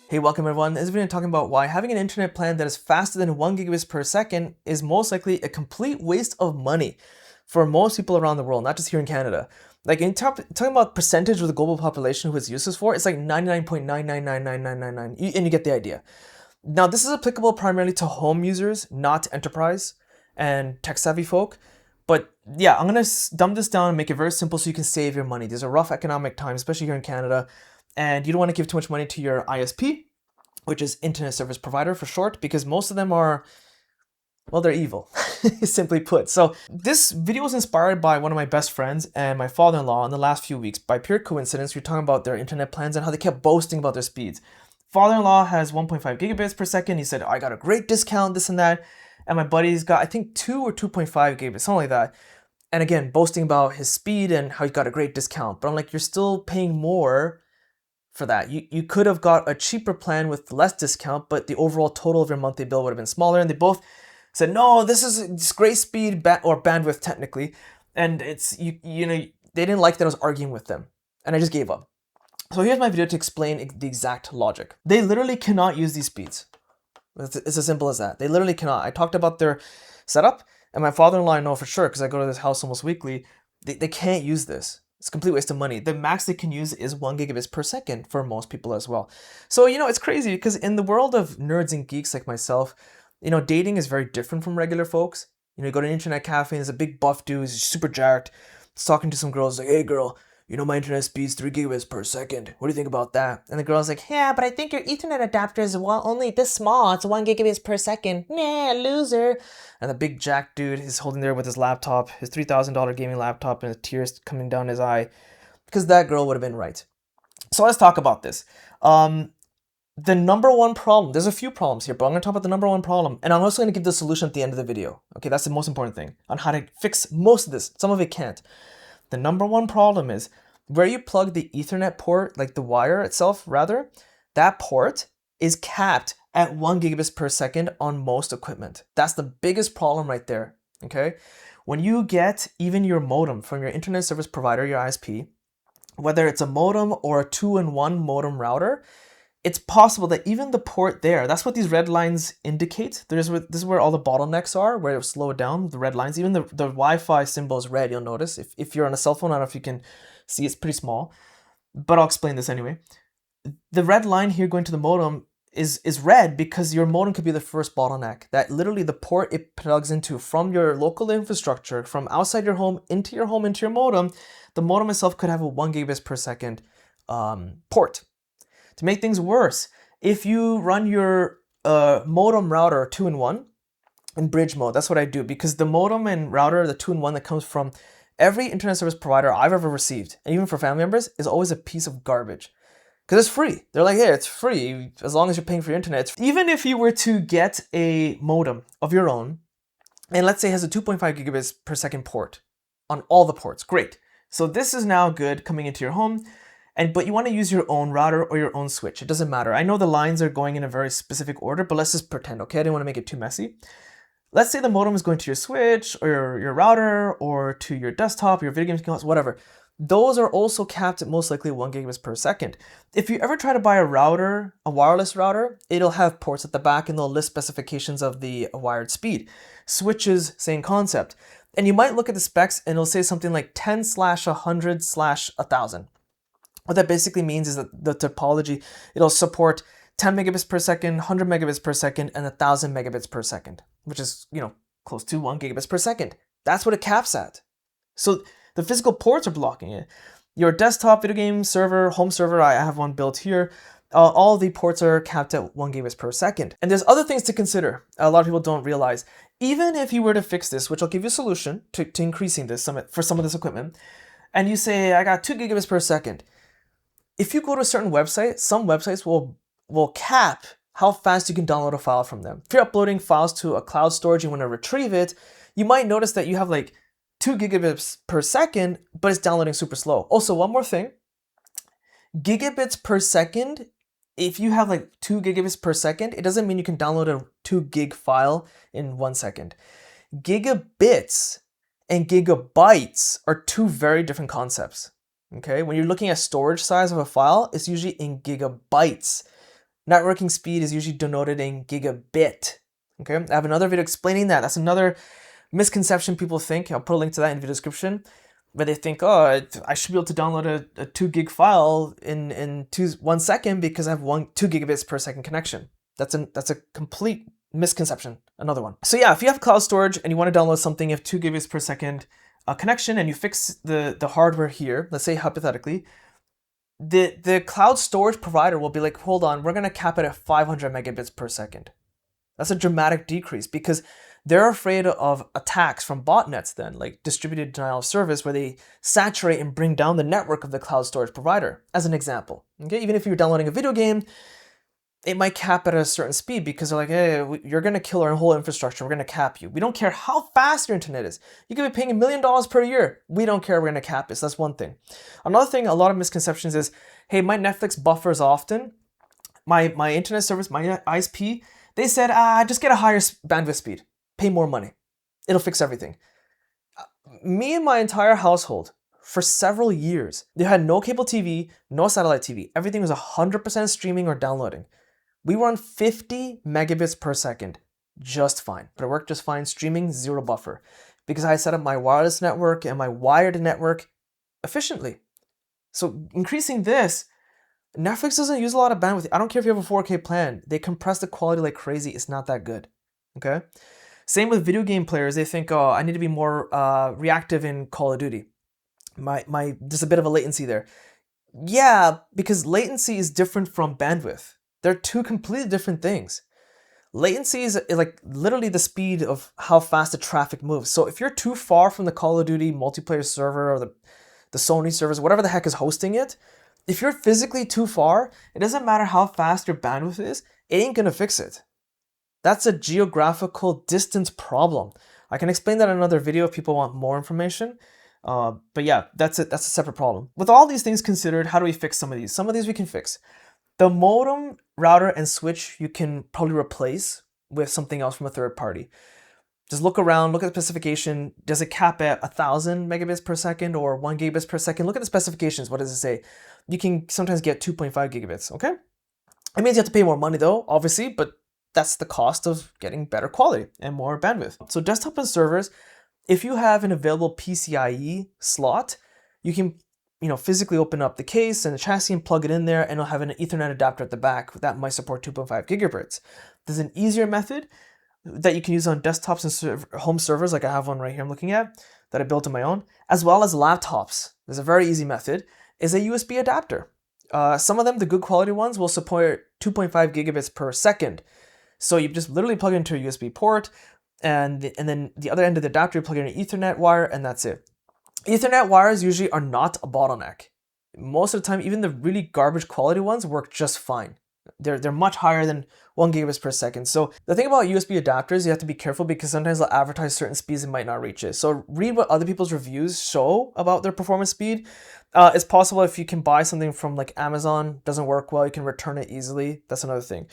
Hey, welcome everyone. In this video, I'm talking about why having an internet plan that is faster than 1 gigabits per second is most likely a complete waste of money for most people around the world, not just here in Canada. Like talking about percentage of the global population who it's useless for, it's like 99.9999999, and you get the idea. Now, this is applicable primarily to home users, not enterprise and tech-savvy folk. But yeah, I'm gonna dumb this down and make it very simple so you can save your money. These are rough economic times, especially here in Canada, and you don't want to give too much money to your ISP, which is Internet Service Provider for short, because most of them are, well, they're evil, simply put. So this video was inspired by one of my best friends and my father-in-law in the last few weeks. By pure coincidence, we were talking about their internet plans and how they kept boasting about their speeds. Father-in-law has 1.5 gigabits per second. He said, I got a great discount, this and that. And my buddy's got, I think, 2 or 2.5 gigabits, something like that. And again, boasting about his speed and how he got a great discount. But I'm like, you're still paying more for that. You could have got a cheaper plan with less discount, but the overall total of your monthly bill would have been smaller. And they both said, no, this is great speed or bandwidth technically. And it's, you know, they didn't like that I was arguing with them. And I just gave up. So here's my video to explain the exact logic. They literally cannot use these speeds. It's as simple as that. They literally cannot. I talked about their setup, and my father-in-law I know for sure because I go to this house almost weekly. They can't use this. It's a complete waste of money. The max they can use is 1 gigabits per second for most people as well. So, you know, it's crazy because in the world of nerds and geeks like myself, you know, dating is very different from regular folks. You know, you go to an internet cafe and there's a big buff dude, he's super jacked. He's talking to some girls like, hey girl, you know my internet speed's 3 gigabits per second. What do you think about that? And the girl's like, yeah, but I think your Ethernet adapter is only this small. It's 1 gigabits per second. Nah, loser. And the big jack dude is holding there with his laptop, his $3,000 gaming laptop, and the tears coming down his eye because that girl would have been right. So let's talk about this. The number one problem, there's a few problems here, but I'm going to talk about the number one problem. And I'm also going to give the solution at the end of the video. Okay, that's the most important thing on how to fix most of this. Some of it can't. The number one problem is where you plug the Ethernet port, like the wire itself, rather, that port is capped at 1 gigabits per second on most equipment. That's the biggest problem right there, okay? When you get even your modem from your internet service provider, your ISP, whether it's a modem or a 2-in-1 modem router, it's possible that even the port there, that's what these red lines indicate. This is where all the bottlenecks are, where it'll slow it down, the red lines. Even the Wi-Fi symbol is red, you'll notice. If you're on a cell phone, I don't know if you can see, it's pretty small. But I'll explain this anyway. The red line here going to the modem is red because your modem could be the first bottleneck. That literally the port it plugs into from your local infrastructure, from outside your home, into your modem, the modem itself could have a 1 gigabits per second port. To make things worse, if you run your modem router 2-in-1 in bridge mode, that's what I do, because the modem and router, the 2-in-1 that comes from every internet service provider I've ever received, and even for family members, is always a piece of garbage. Because it's free. They're like, hey, it's free as long as you're paying for your internet. Even if you were to get a modem of your own, and let's say it has a 2.5 gigabits per second port on all the ports, great. So this is now good coming into your home. But you want to use your own router or your own switch. It doesn't matter. I know the lines are going in a very specific order, but let's just pretend, okay? I didn't want to make it too messy. Let's say the modem is going to your switch or your router or to your desktop, your video game console, whatever. Those are also capped at most likely 1 gigabits per second. If you ever try to buy a router, a wireless router, it'll have ports at the back and they'll list specifications of the wired speed. Switches, same concept. And you might look at the specs and it'll say something like 10/100/1000. What that basically means is that the topology, it'll support 10 megabits per second, 100 megabits per second, and 1,000 megabits per second, which is, you know, close to 1 gigabits per second. That's what it caps at. So the physical ports are blocking it. Your desktop video game server, home server, I have one built here. All the ports are capped at 1 gigabits per second. And there's other things to consider. A lot of people don't realize. Even if you were to fix this, which I'll give you a solution to increasing this for some of this equipment, and you say, I got 2 gigabits per second. If you go to a certain website, some websites will cap how fast you can download a file from them. If you're uploading files to a cloud storage and you want to retrieve it, you might notice that you have like 2 gigabits per second, but it's downloading super slow. Also, one more thing, gigabits per second, if you have like 2 gigabits per second, it doesn't mean you can download a 2 gig file in 1 second. Gigabits and gigabytes are two very different concepts. Okay, when you're looking at storage size of a file, it's usually in gigabytes, Networking speed is usually denoted in gigabit. Okay, I have another video explaining that. That's another misconception people think. I'll put a link to that in the video description, where they think, oh, I should be able to download a 2 gig file in 1 second because I have 2 gigabits per second connection. That's a complete misconception. Another one. So yeah, if you have cloud storage and you want to download something, you have 2 gigabits per second connection, and you fix the hardware here. Let's say hypothetically, the cloud storage provider will be like, hold on, we're gonna cap it at 500 megabits per second. That's a dramatic decrease because they're afraid of attacks from botnets then, like distributed denial of service, where they saturate and bring down the network of the cloud storage provider, as an example. Okay, even if you're downloading a video game, it might cap at a certain speed because they're like, hey, you're gonna kill our whole infrastructure, we're gonna cap you. We don't care how fast your internet is. You could be paying $1 million per year. We don't care, we're gonna cap it. So that's one thing. Another thing, a lot of misconceptions is, hey, my Netflix buffers often. My internet service, my ISP, they said, just get a higher bandwidth speed. Pay more money. It'll fix everything. Me and my entire household, for several years, they had no cable TV, no satellite TV. Everything was 100% streaming or downloading. We were on 50 megabits per second, just fine. But it worked just fine, streaming, zero buffer, because I set up my wireless network and my wired network efficiently. So increasing this, Netflix doesn't use a lot of bandwidth. I don't care if you have a 4K plan. They compress the quality like crazy. It's not that good, okay? Same with video game players. They think, oh, I need to be more reactive in Call of Duty. There's a bit of a latency there. Yeah, because latency is different from bandwidth. They're two completely different things. Latency is like literally the speed of how fast the traffic moves. So if you're too far from the Call of Duty multiplayer server or the Sony servers, whatever the heck is hosting it, if you're physically too far, it doesn't matter how fast your bandwidth is, it ain't gonna fix it. That's a geographical distance problem. I can explain that in another video if people want more information. But yeah, that's a separate problem. With all these things considered, how do we fix some of these? Some of these we can fix. The modem, router, and switch you can probably replace with something else from a third party. Just look around, look at the specification. Does it cap at 1,000 megabits per second or 1 gigabits per second? Look at the specifications. What does it say? You can sometimes get 2.5 gigabits, okay? It means you have to pay more money though, obviously, but that's the cost of getting better quality and more bandwidth. So desktop and servers, if you have an available PCIe slot, you can physically open up the case and the chassis and plug it in there, and it'll have an Ethernet adapter at the back that might support 2.5 gigabits. There's an easier method that you can use on desktops and home servers, like I have one right here I'm looking at, that I built on my own, as well as laptops. There's a very easy method, is a USB adapter. Some of them, the good quality ones, will support 2.5 gigabits per second. So you just literally plug it into a USB port, and then the other end of the adapter, you plug in an Ethernet wire, and that's it. Ethernet wires usually are not a bottleneck. Most of the time, even the really garbage quality ones work just fine. They're much higher than 1 gigabits per second. So the thing about USB adapters, you have to be careful because sometimes they'll advertise certain speeds and might not reach it. So read what other people's reviews show about their performance speed. It's possible if you can buy something from like Amazon, doesn't work well, you can return it easily. That's another thing.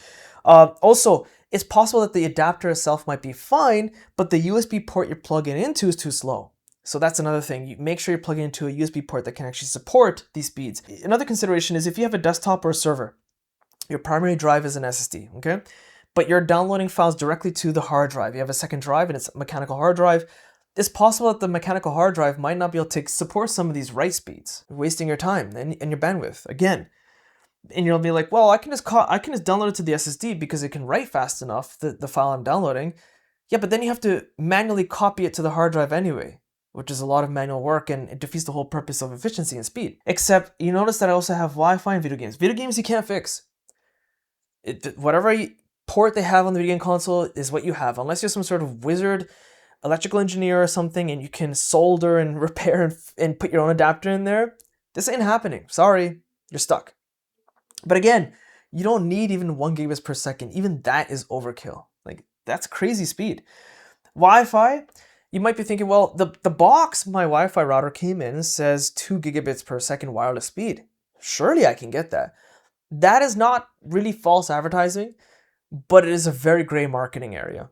Also, it's possible that the adapter itself might be fine, but the USB port you're plugging into is too slow. So that's another thing. You make sure you're plugging into a USB port that can actually support these speeds. Another consideration is if you have a desktop or a server, your primary drive is an SSD, okay? But you're downloading files directly to the hard drive. You have a second drive and it's a mechanical hard drive. It's possible that the mechanical hard drive might not be able to support some of these write speeds, wasting your time and your bandwidth, again. And you'll be like, well, I can just download it to the SSD because it can write fast enough, the file I'm downloading. Yeah, but then you have to manually copy it to the hard drive anyway, which is a lot of manual work, and it defeats the whole purpose of efficiency and speed. Except you notice that I also have Wi-Fi and video games. Video games you can't fix. Whatever port they have on the video game console is what you have, unless you're some sort of wizard electrical engineer or something and you can solder and repair and put your own adapter in there. This ain't happening. Sorry, you're stuck. But again, you don't need even 1 gigabits per second. Even that is overkill. Like, that's crazy speed. Wi-Fi, you might be thinking, well, the box my Wi-Fi router came in says 2 gigabits per second wireless speed. Surely I can get that. That is not really false advertising, but it is a very gray marketing area.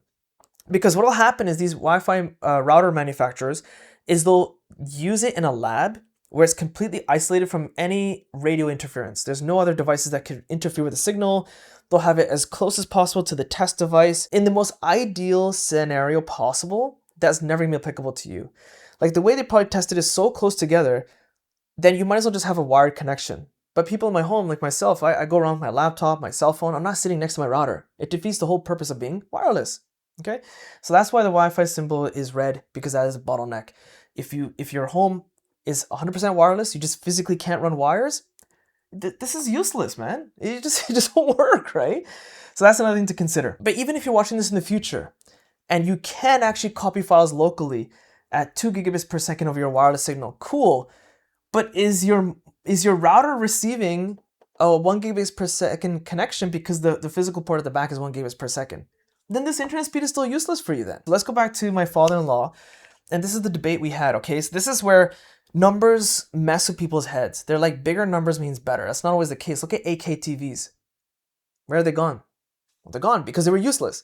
Because what will happen is these Wi-Fi router manufacturers is they'll use it in a lab where it's completely isolated from any radio interference. There's no other devices that could interfere with the signal. They'll have it as close as possible to the test device in the most ideal scenario possible. That's never gonna be applicable to you. Like the way they probably tested is so close together, then you might as well just have a wired connection. But people in my home, like myself, I go around with my laptop, my cell phone, I'm not sitting next to my router. It defeats the whole purpose of being wireless, okay? So that's why the Wi-Fi symbol is red, because that is a bottleneck. If your home is 100% wireless, you just physically can't run wires, this is useless, man. It just won't work, right? So that's another thing to consider. But even if you're watching this in the future, and you can actually copy files locally at 2 gigabits per second over your wireless signal, cool. But is your router receiving a 1 gigabits per second connection because the physical port at the back is 1 gigabits per second? Then this internet speed is still useless for you then. So let's go back to my father-in-law, and this is the debate we had, okay? So this is where numbers mess with people's heads. They're like, bigger numbers means better. That's not always the case. Look at 8K TVs. Where are they gone? Well, they're gone because they were useless.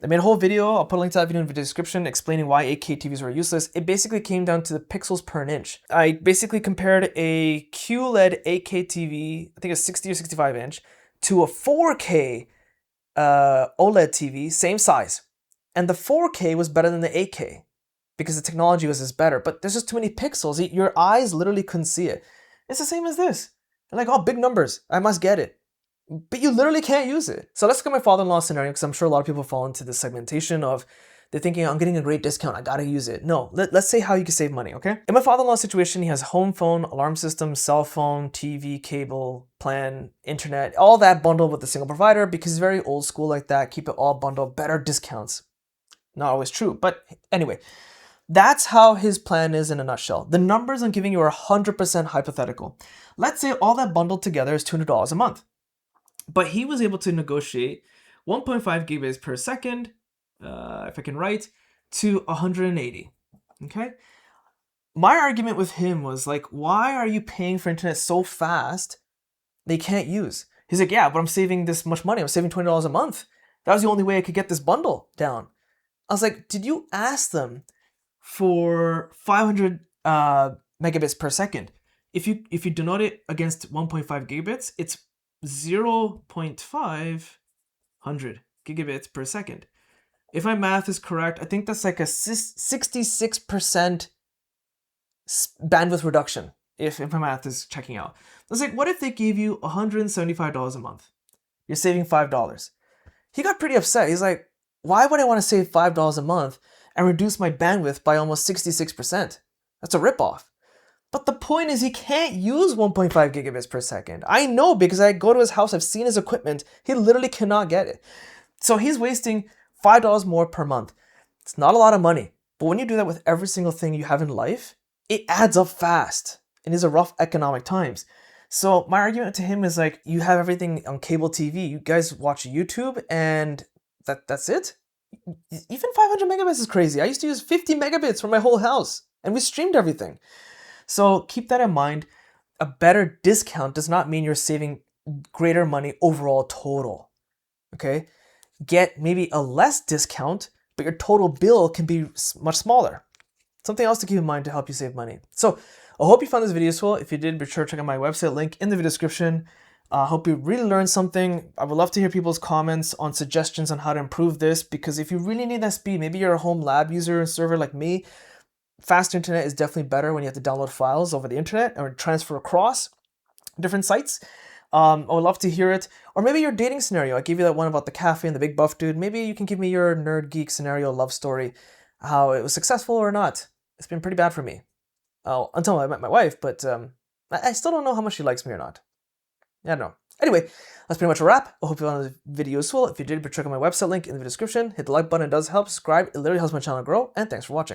I made a whole video, I'll put a link to that video in the description explaining why 8K TVs were useless. It basically came down to the pixels per inch. I basically compared a QLED 8K TV, I think it's 60 or 65 inch, to a 4K OLED TV, same size. And the 4K was better than the 8K because the technology was just better, but there's just too many pixels. Your eyes literally couldn't see it. It's the same as this. You're like, oh, big numbers, I must get it. But you literally can't use it. So let's look at my father-in-law scenario, because I'm sure a lot of people fall into this segmentation of they're thinking, I'm getting a great discount, I gotta use it. No, let's say how you can save money, okay? In my father-in-law's situation, he has home phone, alarm system, cell phone, TV, cable, plan, internet, all that bundled with a single provider because he's very old school like that. Keep it all bundled, better discounts. Not always true, but anyway, that's how his plan is in a nutshell. The numbers I'm giving you are 100% hypothetical. Let's say all that bundled together is $200 a month. But he was able to negotiate 1.5 gigabits per second, if I can write, to 180, okay? My argument with him was like, why are you paying for internet so fast they can't use? He's like, yeah, but I'm saving this much money. I'm saving $20 a month. That was the only way I could get this bundle down. I was like, did you ask them for 500 megabits per second? If you denote it against 1.5 gigabits, it's 0.500 gigabits per second. If my math is correct, I think that's like a 66% bandwidth reduction, if my math is checking out. It's like, what if they gave you $175 a month? You're saving $5. He got pretty upset. He's like, why would I want to save $5 a month and reduce my bandwidth by almost 66%? That's a ripoff. But the point is he can't use 1.5 gigabits per second. I know because I go to his house, I've seen his equipment. He literally cannot get it. So he's wasting $5 more per month. It's not a lot of money. But when you do that with every single thing you have in life, it adds up fast. And these are rough economic times. So my argument to him is like, you have everything on cable TV. You guys watch YouTube and that's it? Even 500 megabits is crazy. I used to use 50 megabits for my whole house. And we streamed everything. So keep that in mind. A better discount does not mean you're saving greater money overall total, okay? Get maybe a less discount, but your total bill can be much smaller. Something else to keep in mind to help you save money. So I hope you found this video useful. If you did, be sure to check out my website link in the video description. I hope you really learned something. I would love to hear people's comments on suggestions on how to improve this, because if you really need that speed, maybe you're a home lab user and server like me, faster internet is definitely better when you have to download files over the internet or transfer across different sites. I would love to hear it. Or maybe your dating scenario. I gave you that one about the cafe and the big buff dude. Maybe you can give me your nerd geek scenario love story, how it was successful or not. It's been pretty bad for me. Until I met my wife, but I still don't know how much she likes me or not. I don't know. Anyway, that's pretty much a wrap. I hope you found this video useful. If you did, check out my website link in the description. Hit the like button, it does help. Subscribe, it literally helps my channel grow. And thanks for watching.